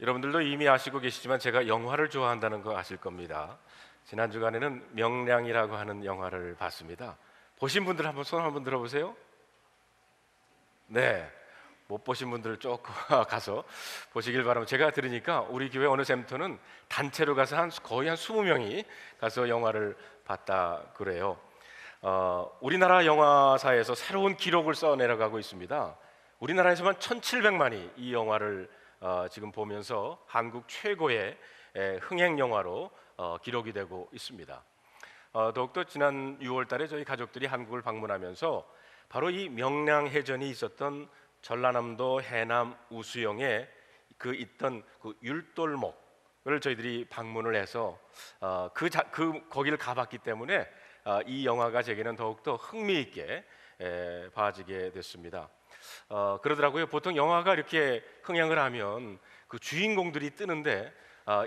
여러분들도 이미 아시고 계시지만 제가 영화를 좋아한다는 거 아실 겁니다. 지난 주간에는 명량이라고 하는 영화를 봤습니다. 보신 분들 한번 손 한번 들어보세요. 네, 못 보신 분들 조금 가서 보시길 바라면, 제가 들으니까 우리 교회 어느 센터는 단체로 가서 거의 한 20명이 가서 영화를 봤다 그래요. 우리나라 영화사에서 새로운 기록을 써내려가고 있습니다. 우리나라에서만 1,700만이 이 영화를 지금 보면서 한국 최고의 흥행 영화로 기록이 되고 있습니다. 더욱더 지난 6월 달에 저희 가족들이 한국을 방문하면서 바로 이 명량해전이 있었던 전라남도 해남 우수영에 있던 그 율돌목을 저희들이 방문을 해서 거기를 가봤기 때문에 이 영화가 제게는 더욱더 흥미있게 봐지게 됐습니다. 그러더라고요. 보통 영화가 이렇게 흥행을 하면 그 주인공들이 뜨는데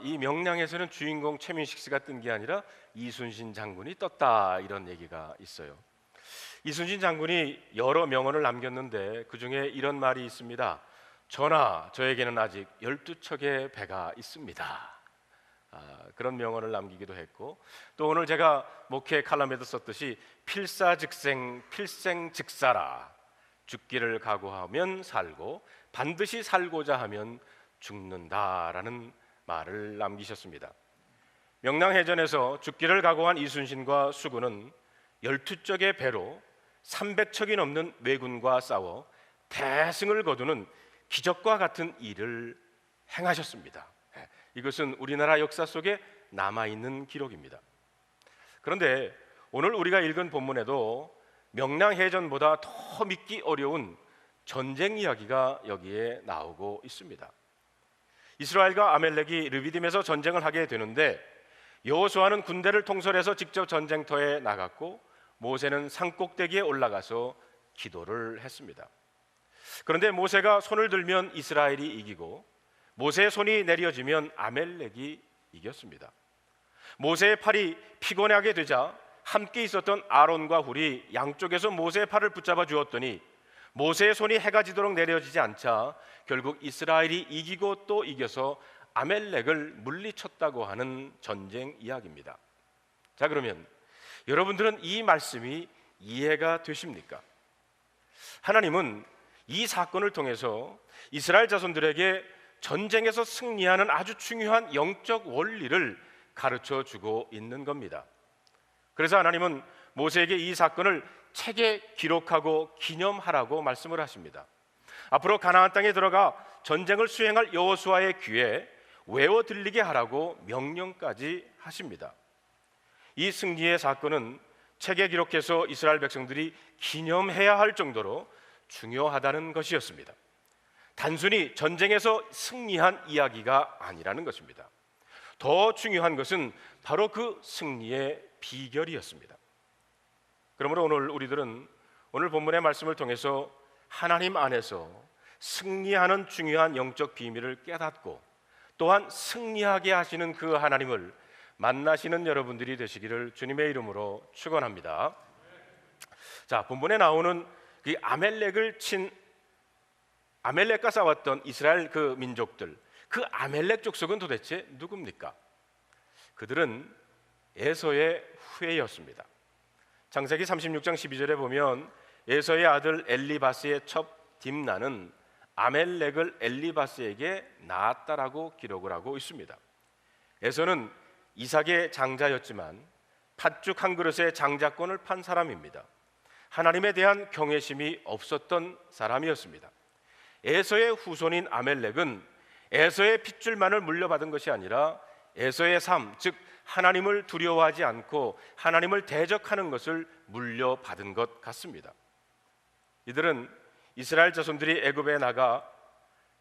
이 명량에서는 주인공 최민식 씨가 뜬 게 아니라 이순신 장군이 떴다, 이런 얘기가 있어요. 이순신 장군이 여러 명언을 남겼는데 그 중에 이런 말이 있습니다. 전하, 저에게는 아직 12척의 배가 있습니다. 그런 명언을 남기기도 했고, 또 오늘 제가 목회 칼럼에도 썼듯이 필사즉생 필생즉사라, 죽기를 각오하면 살고 반드시 살고자 하면 죽는다라는 말을 남기셨습니다. 명량해전에서 죽기를 각오한 이순신과 수군은 12척의 배로 300척이 넘는 왜군과 싸워 대승을 거두는 기적과 같은 일을 행하셨습니다. 이것은 우리나라 역사 속에 남아있는 기록입니다. 그런데 오늘 우리가 읽은 본문에도 명량해전보다 더 믿기 어려운 전쟁 이야기가 여기에 나오고 있습니다. 이스라엘과 아멜렉이 르비딤에서 전쟁을 하게 되는데 여호수아는 군대를 통솔해서 직접 전쟁터에 나갔고 모세는 산꼭대기에 올라가서 기도를 했습니다. 그런데 모세가 손을 들면 이스라엘이 이기고 모세의 손이 내려지면 아멜렉이 이겼습니다. 모세의 팔이 피곤하게 되자 함께 있었던 아론과 훌이 양쪽에서 모세의 팔을 붙잡아 주었더니 모세의 손이 해가 지도록 내려지지 않자 결국 이스라엘이 이기고 또 이겨서 아멜렉을 물리쳤다고 하는 전쟁 이야기입니다. 자, 그러면 여러분들은 이 말씀이 이해가 되십니까? 하나님은 이 사건을 통해서 이스라엘 자손들에게 전쟁에서 승리하는 아주 중요한 영적 원리를 가르쳐 주고 있는 겁니다. 그래서 하나님은 모세에게 이 사건을 책에 기록하고 기념하라고 말씀을 하십니다. 앞으로 가나안 땅에 들어가 전쟁을 수행할 여호수아의 귀에 외워 들리게 하라고 명령까지 하십니다. 이 승리의 사건은 책에 기록해서 이스라엘 백성들이 기념해야 할 정도로 중요하다는 것이었습니다. 단순히 전쟁에서 승리한 이야기가 아니라는 것입니다. 더 중요한 것은 바로 그 승리의 비결이었습니다. 그러므로 오늘 우리들은 오늘 본문의 말씀을 통해서 하나님 안에서 승리하는 중요한 영적 비밀을 깨닫고 또한 승리하게 하시는 그 하나님을 만나시는 여러분들이 되시기를 주님의 이름으로 축원합니다. 자, 본문에 나오는 그 아멜렉과 싸웠던 이스라엘 그 민족들, 그 아멜렉 족속은 도대체 누굽니까? 그들은 에서의 후예였습니다. 창세기 36장 12절에 보면 에서의 아들 엘리바스의 첩 딥나는 아멜렉을 엘리바스에게 낳았다라고 기록을 하고 있습니다. 에서는 이삭의 장자였지만 팥죽 한 그릇에 장자권을 판 사람입니다. 하나님에 대한 경외심이 없었던 사람이었습니다. 에서의 후손인 아멜렉은 에서의 핏줄만을 물려받은 것이 아니라 에서의 삶, 즉 하나님을 두려워하지 않고 하나님을 대적하는 것을 물려받은 것 같습니다. 이들은 이스라엘 자손들이 애굽에 나가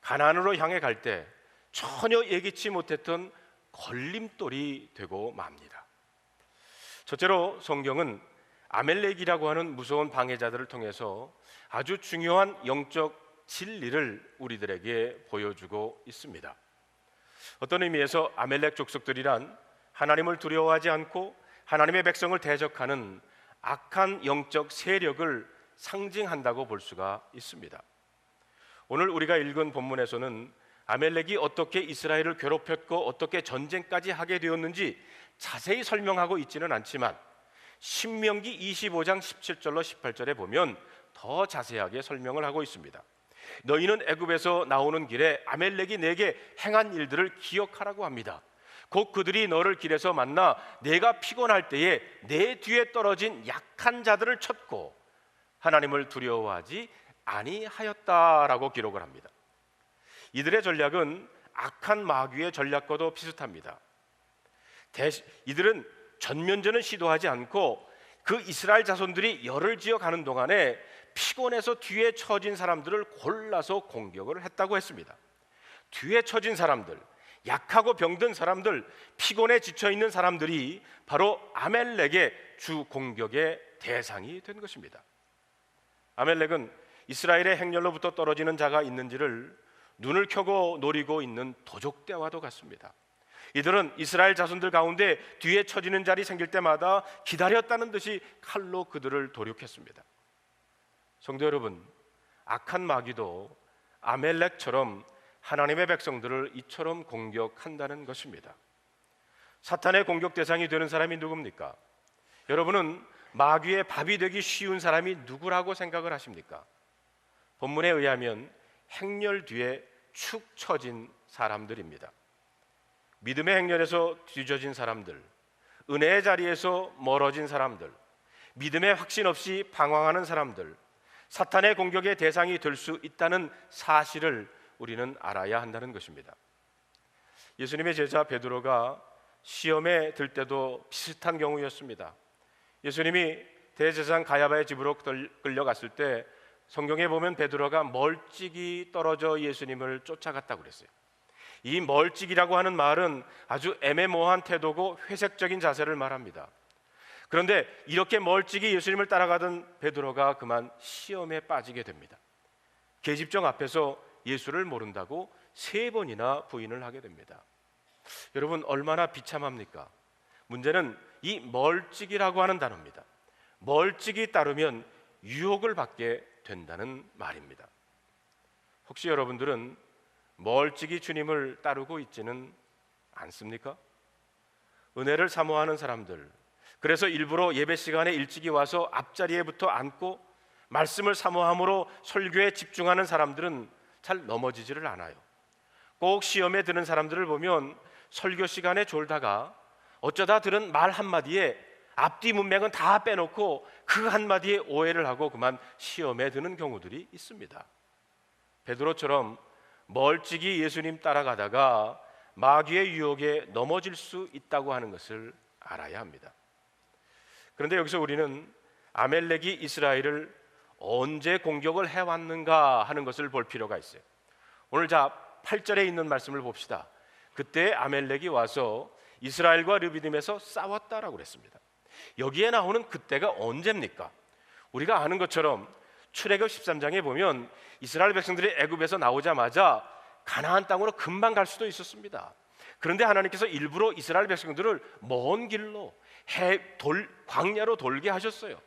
가나안으로 향해 갈 때 전혀 예기치 못했던 걸림돌이 되고 맙니다. 첫째로 성경은 아멜렉이라고 하는 무서운 방해자들을 통해서 아주 중요한 영적 진리를 우리들에게 보여주고 있습니다. 어떤 의미에서 아멜렉 족속들이란 하나님을 두려워하지 않고 하나님의 백성을 대적하는 악한 영적 세력을 상징한다고 볼 수가 있습니다. 오늘 우리가 읽은 본문에서는 아멜렉이 어떻게 이스라엘을 괴롭혔고 어떻게 전쟁까지 하게 되었는지 자세히 설명하고 있지는 않지만 신명기 25장 17절로 18절에 보면 더 자세하게 설명을 하고 있습니다. 너희는 애굽에서 나오는 길에 아멜렉이 내게 행한 일들을 기억하라고 합니다. 곧 그들이 너를 길에서 만나 내가 피곤할 때에 내 뒤에 떨어진 약한 자들을 쳤고 하나님을 두려워하지 아니하였다라고 기록을 합니다. 이들의 전략은 악한 마귀의 전략과도 비슷합니다. 이들은 전면전은 시도하지 않고 그 이스라엘 자손들이 열을 지어 가는 동안에 피곤해서 뒤에 처진 사람들을 골라서 공격을 했다고 했습니다. 뒤에 처진 사람들, 약하고 병든 사람들, 피곤에 지쳐 있는 사람들이 바로 아멜렉의 주 공격의 대상이 된 것입니다. 아멜렉은 이스라엘의 행렬로부터 떨어지는 자가 있는지를 눈을 켜고 노리고 있는 도적대와도 같습니다. 이들은 이스라엘 자손들 가운데 뒤에 처지는 자리 생길 때마다 기다렸다는 듯이 칼로 그들을 도륙했습니다. 성도 여러분, 악한 마귀도 아멜렉처럼 하나님의 백성들을 이처럼 공격한다는 것입니다. 사탄의 공격 대상이 되는 사람이 누굽니까? 여러분은 마귀의 밥이 되기 쉬운 사람이 누구라고 생각을 하십니까? 본문에 의하면 행렬 뒤에 축 처진 사람들입니다. 믿음의 행렬에서 뒤져진 사람들, 은혜의 자리에서 멀어진 사람들, 믿음의 확신 없이 방황하는 사람들, 사탄의 공격의 대상이 될 수 있다는 사실을 우리는 알아야 한다는 것입니다. 예수님의 제자 베드로가 시험에 들 때도 비슷한 경우였습니다. 예수님이 대제사장 가야바의 집으로 끌려갔을 때 성경에 보면 베드로가 멀찍이 떨어져 예수님을 쫓아갔다고 그랬어요. 이 멀찍이라고 하는 말은 아주 애매모호한 태도고 회색적인 자세를 말합니다. 그런데 이렇게 멀찍이 예수님을 따라가던 베드로가 그만 시험에 빠지게 됩니다. 계집종 앞에서 예수를 모른다고 3번이나 부인을 하게 됩니다. 여러분, 얼마나 비참합니까? 문제는 이 멀찍이라고 하는 단어입니다. 멀찍이 따르면 유혹을 받게 된다는 말입니다. 혹시 여러분들은 멀찍이 주님을 따르고 있지는 않습니까? 은혜를 사모하는 사람들, 그래서 일부러 예배 시간에 일찍이 와서 앞자리에 붙어 앉고 말씀을 사모함으로 설교에 집중하는 사람들은 잘 넘어지지를 않아요. 꼭 시험에 드는 사람들을 보면 설교 시간에 졸다가 어쩌다 들은 말 한마디에 앞뒤 문맥은 다 빼놓고 그 한마디에 오해를 하고 그만 시험에 드는 경우들이 있습니다. 베드로처럼 멀찍이 예수님 따라가다가 마귀의 유혹에 넘어질 수 있다고 하는 것을 알아야 합니다. 그런데 여기서 우리는 아멜렉이 이스라엘을 언제 공격을 해왔는가 하는 것을 볼 필요가 있어요. 오늘 8절에 있는 말씀을 봅시다. 그때 아멜렉이 와서 이스라엘과 르비딤에서 싸웠다라고 그랬습니다. 여기에 나오는 그때가 언제입니까? 우리가 아는 것처럼 출애굽 13장에 보면 이스라엘 백성들이 애굽에서 나오자마자 가나안 땅으로 금방 갈 수도 있었습니다. 그런데 하나님께서 일부러 이스라엘 백성들을 먼 길로 광야로 돌게 하셨어요.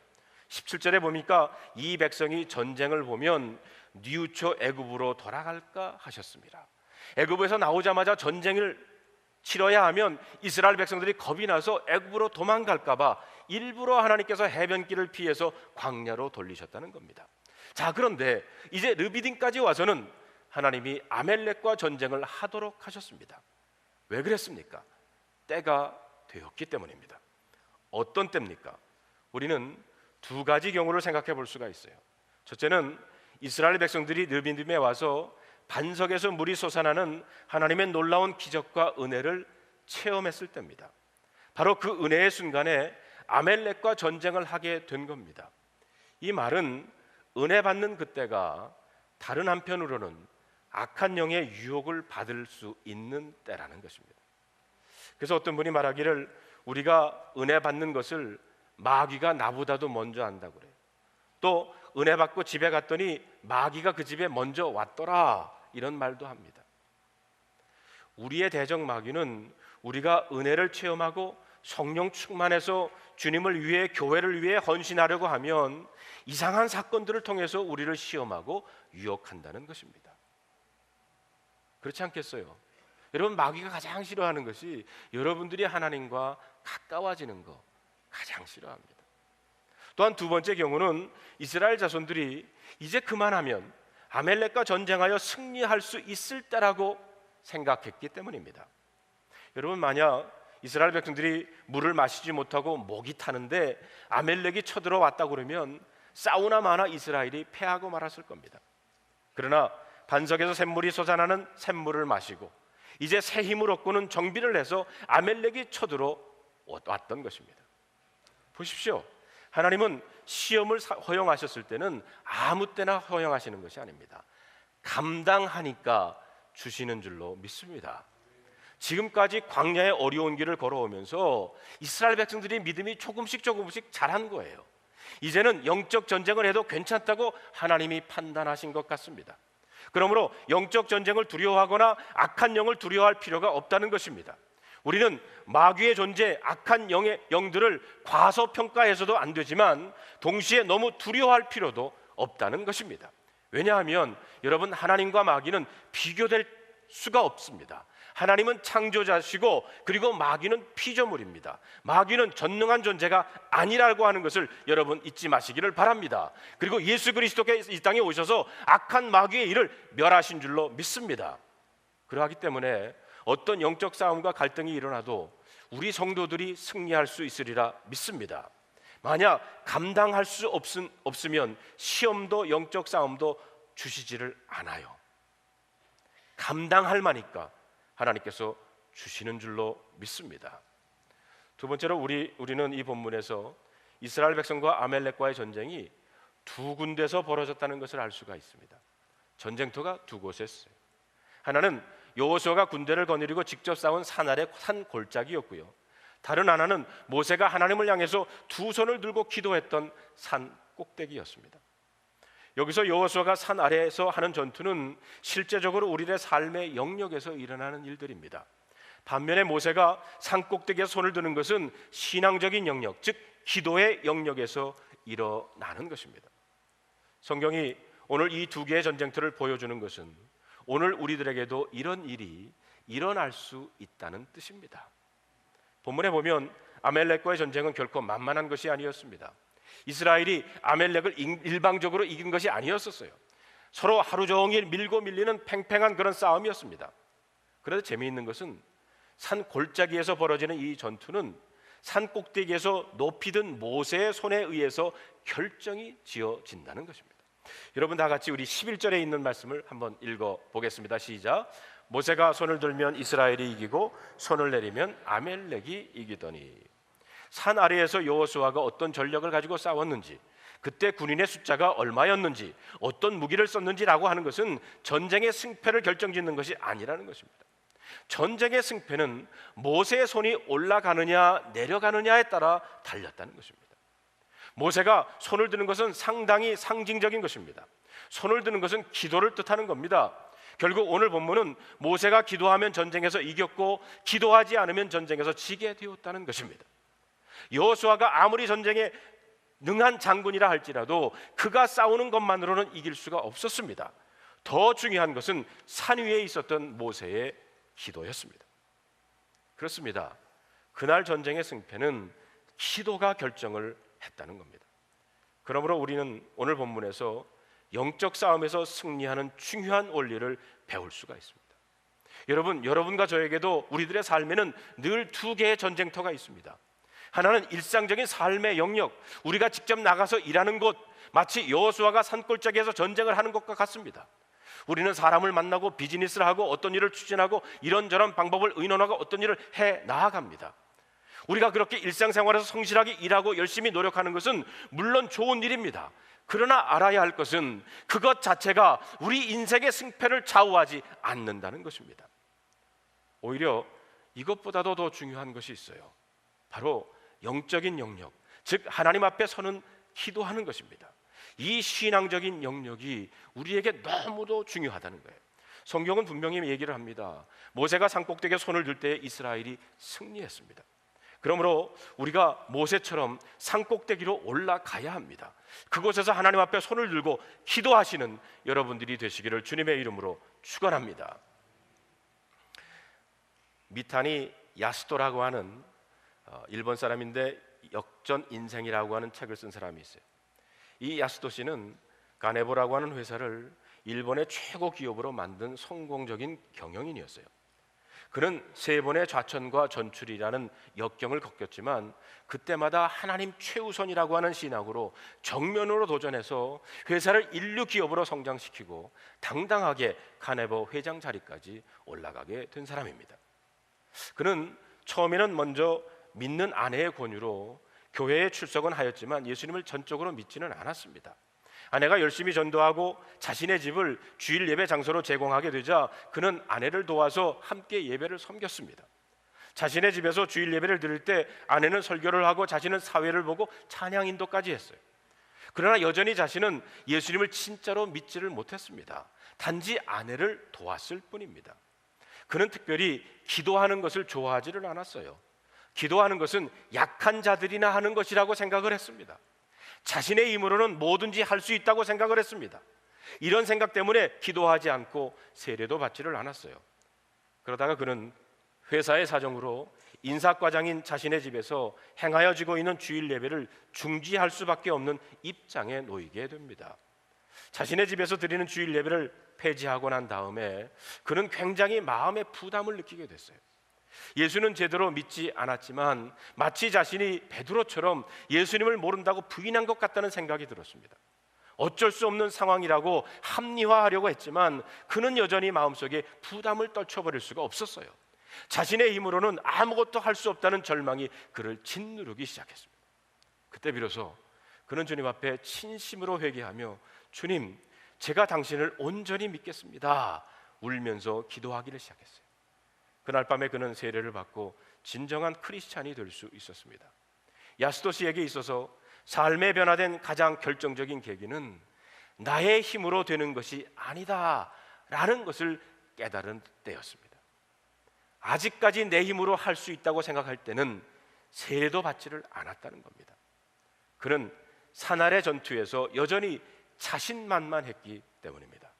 17절에 보니까 이 백성이 전쟁을 보면 뉘우쳐 애굽으로 돌아갈까 하셨습니다. 애굽에서 나오자마자 전쟁을 치러야 하면 이스라엘 백성들이 겁이 나서 애굽으로 도망갈까 봐 일부러 하나님께서 해변길을 피해서 광야로 돌리셨다는 겁니다. 자, 그런데 이제 르비딤까지 와서는 하나님이 아멜렉과 전쟁을 하도록 하셨습니다. 왜 그랬습니까? 때가 되었기 때문입니다. 어떤 때입니까? 우리는 2가지 경우를 생각해 볼 수가 있어요. 첫째는 이스라엘 백성들이 르비딤에 와서 반석에서 물이 솟아나는 하나님의 놀라운 기적과 은혜를 체험했을 때입니다. 바로 그 은혜의 순간에 아멜렉과 전쟁을 하게 된 겁니다. 이 말은 은혜 받는 그때가 다른 한편으로는 악한 영의 유혹을 받을 수 있는 때라는 것입니다. 그래서 어떤 분이 말하기를 우리가 은혜 받는 것을 마귀가 나보다도 먼저 안다고 그래요. 또 은혜 받고 집에 갔더니 마귀가 그 집에 먼저 왔더라, 이런 말도 합니다. 우리의 대적 마귀는 우리가 은혜를 체험하고 성령 충만해서 주님을 위해, 교회를 위해 헌신하려고 하면 이상한 사건들을 통해서 우리를 시험하고 유혹한다는 것입니다. 그렇지 않겠어요? 여러분, 마귀가 가장 싫어하는 것이 여러분들이 하나님과 가까워지는 거 가장 싫어합니다. 또한 두 번째 경우는 이스라엘 자손들이 이제 그만하면 아멜렉과 전쟁하여 승리할 수 있을 때라고 생각했기 때문입니다. 여러분, 만약 이스라엘 백성들이 물을 마시지 못하고 목이 타는데 아멜렉이 쳐들어왔다 그러면 싸우나 마나 이스라엘이 패하고 말았을 겁니다. 그러나 반석에서 샘물이 솟아나는 샘물을 마시고 이제 새 힘을 얻고는 정비를 해서 아멜렉이 쳐들어왔던 것입니다. 보십시오. 하나님은 시험을 허용하셨을 때는 아무 때나 허용하시는 것이 아닙니다. 감당하니까 주시는 줄로 믿습니다. 지금까지 광야의 어려운 길을 걸어오면서 이스라엘 백성들이 믿음이 조금씩 자란 거예요. 이제는 영적 전쟁을 해도 괜찮다고 하나님이 판단하신 것 같습니다. 그러므로 영적 전쟁을 두려워하거나 악한 영을 두려워할 필요가 없다는 것입니다. 우리는 마귀의 존재, 악한 영들을 과소평가해서도 안 되지만 동시에 너무 두려워할 필요도 없다는 것입니다. 왜냐하면 여러분, 하나님과 마귀는 비교될 수가 없습니다. 하나님은 창조자시고 그리고 마귀는 피조물입니다. 마귀는 전능한 존재가 아니라고 하는 것을 여러분 잊지 마시기를 바랍니다. 그리고 예수 그리스도께서 이 땅에 오셔서 악한 마귀의 일을 멸하신 줄로 믿습니다. 그러하기 때문에 어떤 영적 싸움과 갈등이 일어나도 우리 성도들이 승리할 수 있으리라 믿습니다. 만약 감당할 수 없으면 시험도 영적 싸움도 주시지를 않아요. 감당할 만이니까 하나님께서 주시는 줄로 믿습니다. 두 번째로 우리는 이 본문에서 이스라엘 백성과 아멜렉과의 전쟁이 두 군데서 벌어졌다는 것을 알 수가 있습니다. 전쟁터가 두 곳에 있어요. 하나는 여호수아가 군대를 거느리고 직접 싸운 산 아래 산 골짜기였고요. 다른 하나는 모세가 하나님을 향해서 두 손을 들고 기도했던 산 꼭대기였습니다. 여기서 여호수아가 산 아래에서 하는 전투는 실제적으로 우리의 삶의 영역에서 일어나는 일들입니다. 반면에 모세가 산 꼭대기에 손을 드는 것은 신앙적인 영역, 즉 기도의 영역에서 일어나는 것입니다. 성경이 오늘 이 두 개의 전쟁터를 보여주는 것은 오늘 우리들에게도 이런 일이 일어날 수 있다는 뜻입니다. 본문에 보면 아멜렉과의 전쟁은 결코 만만한 것이 아니었습니다. 이스라엘이 아멜렉을 일방적으로 이긴 것이 아니었었어요. 서로 하루 종일 밀고 밀리는 팽팽한 그런 싸움이었습니다. 그런데 재미있는 것은 산 골짜기에서 벌어지는 이 전투는 산 꼭대기에서 높이 든 모세의 손에 의해서 결정이 지어진다는 것입니다. 여러분, 다 같이 우리 11절에 있는 말씀을 한번 읽어보겠습니다. 시작. 모세가 손을 들면 이스라엘이 이기고 손을 내리면 아멜렉이 이기더니. 산 아래에서 여호수아가 어떤 전력을 가지고 싸웠는지, 그때 군인의 숫자가 얼마였는지, 어떤 무기를 썼는지라고 하는 것은 전쟁의 승패를 결정짓는 것이 아니라는 것입니다. 전쟁의 승패는 모세의 손이 올라가느냐 내려가느냐에 따라 달렸다는 것입니다. 모세가 손을 드는 것은 상당히 상징적인 것입니다. 손을 드는 것은 기도를 뜻하는 겁니다. 결국 오늘 본문은 모세가 기도하면 전쟁에서 이겼고 기도하지 않으면 전쟁에서 지게 되었다는 것입니다. 여호수아가 아무리 전쟁에 능한 장군이라 할지라도 그가 싸우는 것만으로는 이길 수가 없었습니다. 더 중요한 것은 산 위에 있었던 모세의 기도였습니다. 그렇습니다. 그날 전쟁의 승패는 기도가 결정을 했다는 겁니다. 그러므로 우리는 오늘 본문에서 영적 싸움에서 승리하는 중요한 원리를 배울 수가 있습니다. 여러분과 저에게도 우리들의 삶에는 늘 두 개의 전쟁터가 있습니다. 하나는 일상적인 삶의 영역, 우리가 직접 나가서 일하는 곳, 마치 여호수아가 산골짜기에서 전쟁을 하는 것과 같습니다. 우리는 사람을 만나고 비즈니스를 하고 어떤 일을 추진하고 이런저런 방법을 의논하고 어떤 일을 해 나아갑니다. 우리가 그렇게 일상생활에서 성실하게 일하고 열심히 노력하는 것은 물론 좋은 일입니다. 그러나 알아야 할 것은 그것 자체가 우리 인생의 승패를 좌우하지 않는다는 것입니다. 오히려 이것보다도 더 중요한 것이 있어요. 바로 영적인 영역, 즉 하나님 앞에 서는 기도하는 것입니다. 이 신앙적인 영역이 우리에게 너무도 중요하다는 거예요. 성경은 분명히 얘기를 합니다. 모세가 산꼭대기에 손을 들 때 이스라엘이 승리했습니다. 그러므로 우리가 모세처럼 산꼭대기로 올라가야 합니다. 그곳에서 하나님 앞에 손을 들고 기도하시는 여러분들이 되시기를 주님의 이름으로 축원합니다. 미타니 야스토라고 하는 일본 사람인데 역전 인생이라고 하는 책을 쓴 사람이 있어요. 이 야스토 씨는 가네보라고 하는 회사를 일본의 최고 기업으로 만든 성공적인 경영인이었어요. 그는 세 번의 좌천과 전출이라는 역경을 겪었지만 그때마다 하나님 최우선이라고 하는 신학으로 정면으로 도전해서 회사를 인류 기업으로 성장시키고 당당하게 가네보 회장 자리까지 올라가게 된 사람입니다. 그는 처음에는 먼저 믿는 아내의 권유로 교회에 출석은 하였지만 예수님을 전적으로 믿지는 않았습니다. 아내가 열심히 전도하고 자신의 집을 주일 예배 장소로 제공하게 되자 그는 아내를 도와서 함께 예배를 섬겼습니다. 자신의 집에서 주일 예배를 드릴 때 아내는 설교를 하고 자신은 사회를 보고 찬양 인도까지 했어요. 그러나 여전히 자신은 예수님을 진짜로 믿지를 못했습니다. 단지 아내를 도왔을 뿐입니다. 그는 특별히 기도하는 것을 좋아하지를 않았어요. 기도하는 것은 약한 자들이나 하는 것이라고 생각을 했습니다. 자신의 힘으로는 뭐든지 할 수 있다고 생각을 했습니다. 이런 생각 때문에 기도하지 않고 세례도 받지를 않았어요. 그러다가 그는 회사의 사정으로 인사과장인 자신의 집에서 행하여지고 있는 주일 예배를 중지할 수밖에 없는 입장에 놓이게 됩니다. 자신의 집에서 드리는 주일 예배를 폐지하고 난 다음에 그는 굉장히 마음의 부담을 느끼게 됐어요. 예수는 제대로 믿지 않았지만 마치 자신이 베드로처럼 예수님을 모른다고 부인한 것 같다는 생각이 들었습니다. 어쩔 수 없는 상황이라고 합리화하려고 했지만 그는 여전히 마음속에 부담을 떨쳐버릴 수가 없었어요. 자신의 힘으로는 아무것도 할 수 없다는 절망이 그를 짓누르기 시작했습니다. 그때 비로소 그는 주님 앞에 진심으로 회개하며 주님, 제가 당신을 온전히 믿겠습니다 울면서 기도하기를 시작했어요. 그날 밤에 그는 세례를 받고 진정한 크리스찬이 될 수 있었습니다. 야스토 씨에게 있어서 삶의 변화된 가장 결정적인 계기는 나의 힘으로 되는 것이 아니다라는 것을 깨달은 때였습니다. 아직까지 내 힘으로 할 수 있다고 생각할 때는 세례도 받지를 않았다는 겁니다. 그는 사날의 전투에서 여전히 자신만만했기 때문입니다.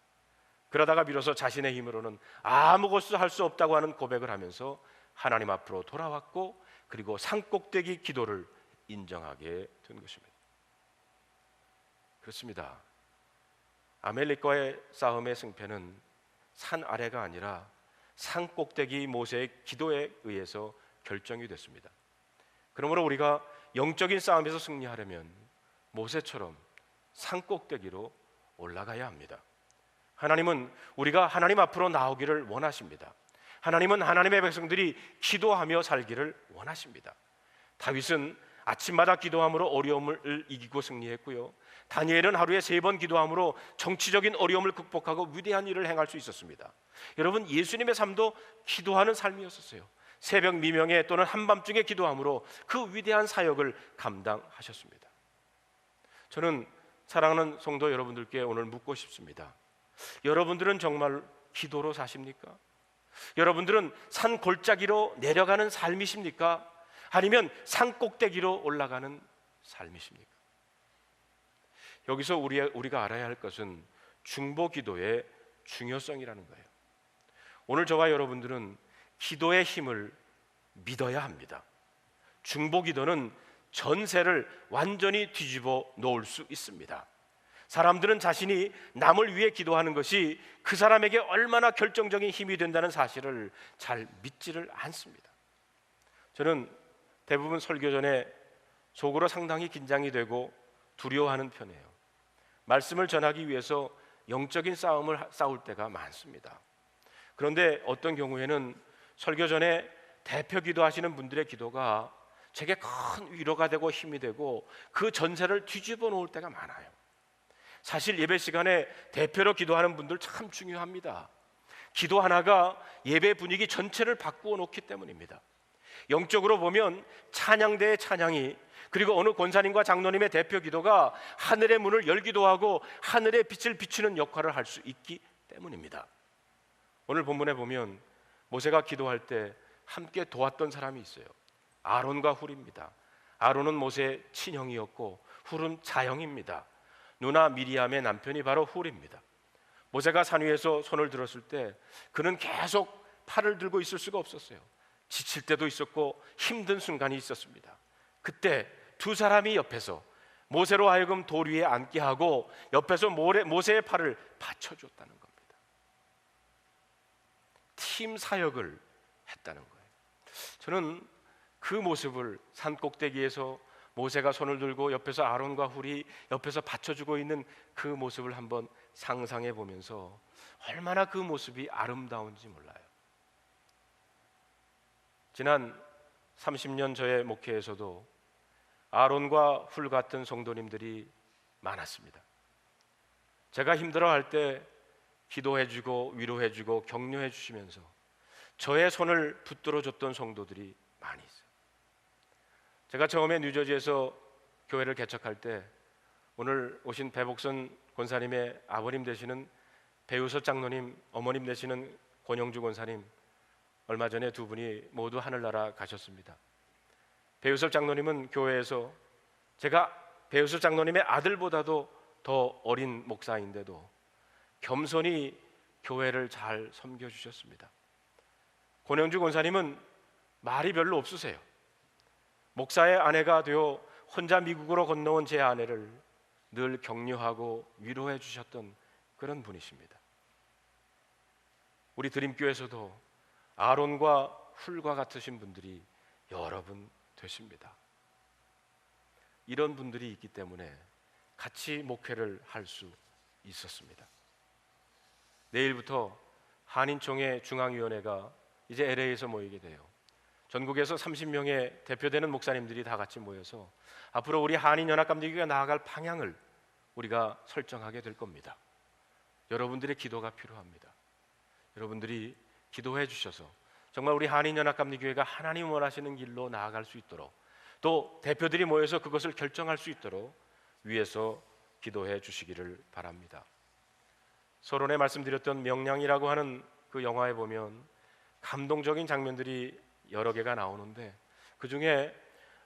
그러다가 비로소 자신의 힘으로는 아무것도 할 수 없다고 하는 고백을 하면서 하나님 앞으로 돌아왔고 그리고 산꼭대기 기도를 인정하게 된 것입니다. 그렇습니다. 아멜렉과의 싸움의 승패는 산 아래가 아니라 산꼭대기 모세의 기도에 의해서 결정이 됐습니다. 그러므로 우리가 영적인 싸움에서 승리하려면 모세처럼 산꼭대기로 올라가야 합니다. 하나님은 우리가 하나님 앞으로 나오기를 원하십니다. 하나님은 하나님의 백성들이 기도하며 살기를 원하십니다. 다윗은 아침마다 기도함으로 어려움을 이기고 승리했고요. 다니엘은 하루에 3번 기도함으로 정치적인 어려움을 극복하고 위대한 일을 행할 수 있었습니다. 여러분, 예수님의 삶도 기도하는 삶이었었어요. 새벽 미명에 또는 한밤중에 기도함으로 그 위대한 사역을 감당하셨습니다. 저는 사랑하는 성도 여러분들께 오늘 묻고 싶습니다. 여러분들은 정말 기도로 사십니까? 여러분들은 산 골짜기로 내려가는 삶이십니까? 아니면 산 꼭대기로 올라가는 삶이십니까? 여기서 우리가 알아야 할 것은 중보 기도의 중요성이라는 거예요. 오늘 저와 여러분들은 기도의 힘을 믿어야 합니다. 중보 기도는 전세를 완전히 뒤집어 놓을 수 있습니다. 사람들은 자신이 남을 위해 기도하는 것이 그 사람에게 얼마나 결정적인 힘이 된다는 사실을 잘 믿지를 않습니다. 저는 대부분 설교 전에 속으로 상당히 긴장이 되고 두려워하는 편이에요. 말씀을 전하기 위해서 영적인 싸움을 싸울 때가 많습니다. 그런데 어떤 경우에는 설교 전에 대표 기도하시는 분들의 기도가 제게 큰 위로가 되고 힘이 되고 그 전세를 뒤집어 놓을 때가 많아요. 사실 예배 시간에 대표로 기도하는 분들 참 중요합니다. 기도 하나가 예배 분위기 전체를 바꾸어 놓기 때문입니다. 영적으로 보면 찬양대의 찬양이 그리고 어느 권사님과 장로님의 대표 기도가 하늘의 문을 열기도 하고 하늘의 빛을 비추는 역할을 할 수 있기 때문입니다. 오늘 본문에 보면 모세가 기도할 때 함께 도왔던 사람이 있어요. 아론과 훌입니다. 아론은 모세의 친형이었고 훌은 자형입니다. 누나 미리암의 남편이 바로 훌입니다. 모세가 산 위에서 손을 들었을 때 그는 계속 팔을 들고 있을 수가 없었어요. 지칠 때도 있었고 힘든 순간이 있었습니다. 그때 두 사람이 옆에서 모세로 하여금 돌 위에 앉게 하고 옆에서 모세의 팔을 받쳐줬다는 겁니다. 팀 사역을 했다는 거예요. 저는 그 모습을 산 꼭대기에서 모세가 손을 들고 옆에서 아론과 훌이 옆에서 받쳐주고 있는 그 모습을 한번 상상해 보면서 얼마나 그 모습이 아름다운지 몰라요. 지난 30년 저의 목회에서도 아론과 훌 같은 성도님들이 많았습니다. 제가 힘들어할 때 기도해주고 위로해주고 격려해주시면서 저의 손을 붙들어줬던 성도들이 많이 있어요. 제가 처음에 뉴저지에서 교회를 개척할 때 오늘 오신 배복선 권사님의 아버님 되시는 배우석 장로님, 어머님 되시는 권영주 권사님, 얼마 전에 두 분이 모두 하늘나라 가셨습니다. 배우석 장로님은 교회에서 제가 배우석 장로님의 아들보다도 더 어린 목사인데도 겸손히 교회를 잘 섬겨주셨습니다. 권영주 권사님은 말이 별로 없으세요. 목사의 아내가 되어 혼자 미국으로 건너온 제 아내를 늘 격려하고 위로해 주셨던 그런 분이십니다. 우리 드림교회에서도 아론과 훌과 같으신 분들이 여러 분 되십니다. 이런 분들이 있기 때문에 같이 목회를 할 수 있었습니다. 내일부터 한인총회 중앙위원회가 이제 LA에서 모이게 돼요. 전국에서 30명의 대표되는 목사님들이 다 같이 모여서 앞으로 우리 한인연합감리교회가 나아갈 방향을 우리가 설정하게 될 겁니다. 여러분들의 기도가 필요합니다. 여러분들이 기도해 주셔서 정말 우리 한인연합감리교회가 하나님 원하시는 길로 나아갈 수 있도록, 또 대표들이 모여서 그것을 결정할 수 있도록 위에서 기도해 주시기를 바랍니다. 서론에 말씀드렸던 명량이라고 하는 그 영화에 보면 감동적인 장면들이 여러 개가 나오는데 그 중에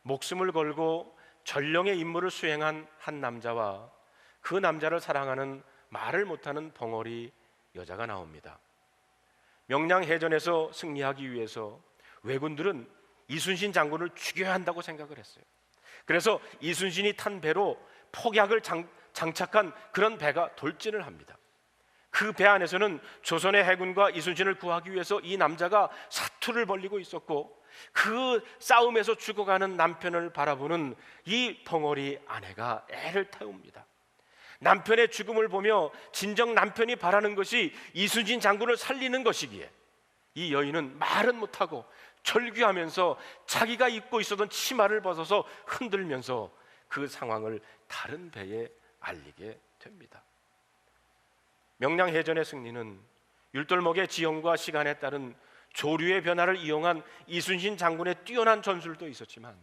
목숨을 걸고 전령의 임무를 수행한 한 남자와 그 남자를 사랑하는 말을 못하는 벙어리 여자가 나옵니다. 명량해전에서 승리하기 위해서 왜군들은 이순신 장군을 죽여야 한다고 생각을 했어요. 그래서 이순신이 탄 배로 폭약을 장착한 그런 배가 돌진을 합니다. 그 배 안에서는 조선의 해군과 이순신을 구하기 위해서 이 남자가 사투를 벌이고 있었고, 그 싸움에서 죽어가는 남편을 바라보는 이 벙어리 아내가 애를 태웁니다. 남편의 죽음을 보며 진정 남편이 바라는 것이 이순신 장군을 살리는 것이기에 이 여인은 말은 못하고 절규하면서 자기가 입고 있었던 치마를 벗어서 흔들면서 그 상황을 다른 배에 알리게 됩니다. 명량해전의 승리는 율돌목의 지형과 시간에 따른 조류의 변화를 이용한 이순신 장군의 뛰어난 전술도 있었지만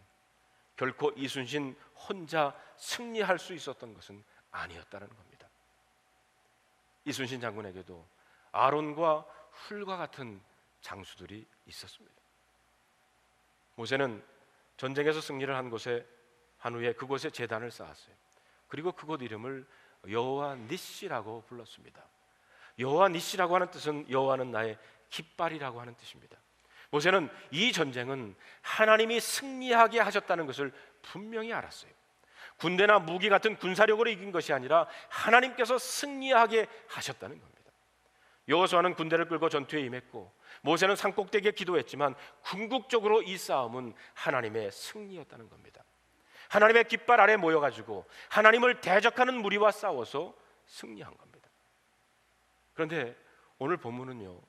결코 이순신 혼자 승리할 수 있었던 것은 아니었다는 겁니다. 이순신 장군에게도 아론과 훌과 같은 장수들이 있었습니다. 모세는 전쟁에서 승리를 한 후에 그곳에 제단을 쌓았어요. 그리고 그곳 이름을 여호와 니시라고 불렀습니다. 여호와 니시라고 하는 뜻은 여호와는 나의 깃발이라고 하는 뜻입니다. 모세는 이 전쟁은 하나님이 승리하게 하셨다는 것을 분명히 알았어요. 군대나 무기 같은 군사력으로 이긴 것이 아니라 하나님께서 승리하게 하셨다는 겁니다. 여호수아는 군대를 끌고 전투에 임했고 모세는 산꼭대기에 기도했지만 궁극적으로 이 싸움은 하나님의 승리였다는 겁니다. 하나님의 깃발 아래 모여가지고 하나님을 대적하는 무리와 싸워서 승리한 겁니다. 그런데 오늘 본문은요,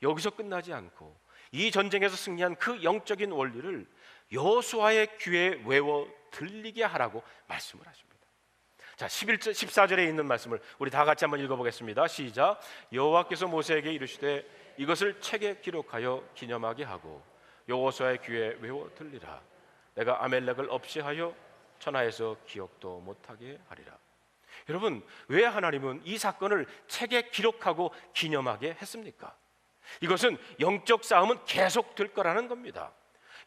여기서 끝나지 않고 이 전쟁에서 승리한 그 영적인 원리를 여호수아의 귀에 외워 들리게 하라고 말씀을 하십니다. 자, 14절에 있는 말씀을 우리 다 같이 한번 읽어보겠습니다. 시작. 여호와께서 모세에게 이르시되 이것을 책에 기록하여 기념하게 하고 여호수아의 귀에 외워 들리라. 내가 아멜렉을 없이 하여 천하에서 기억도 못하게 하리라. 여러분, 왜 하나님은 이 사건을 책에 기록하고 기념하게 했습니까? 이것은 영적 싸움은 계속될 거라는 겁니다.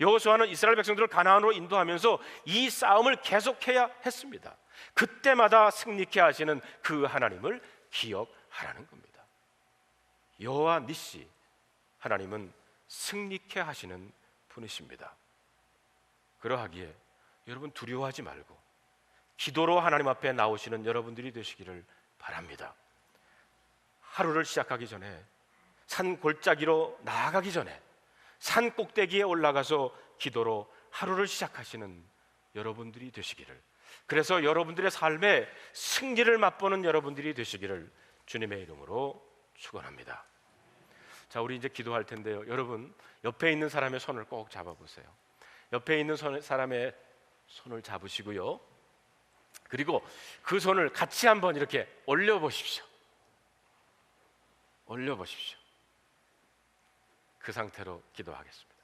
여호수아는 이스라엘 백성들을 가나안으로 인도하면서 이 싸움을 계속해야 했습니다. 그때마다 승리케 하시는 그 하나님을 기억하라는 겁니다. 여호와 니시, 하나님은 승리케 하시는 분이십니다. 그러하기에 여러분 두려워하지 말고 기도로 하나님 앞에 나오시는 여러분들이 되시기를 바랍니다. 하루를 시작하기 전에, 산 골짜기로 나아가기 전에 산 꼭대기에 올라가서 기도로 하루를 시작하시는 여러분들이 되시기를, 그래서 여러분들의 삶에 승리를 맛보는 여러분들이 되시기를 주님의 이름으로 축원합니다. 자, 우리 이제 기도할 텐데요. 여러분 옆에 있는 사람의 손을 꼭 잡아보세요. 옆에 있는 사람의 손을 잡으시고요. 그리고 그 손을 같이 한번 이렇게 올려보십시오. 올려보십시오. 그 상태로 기도하겠습니다.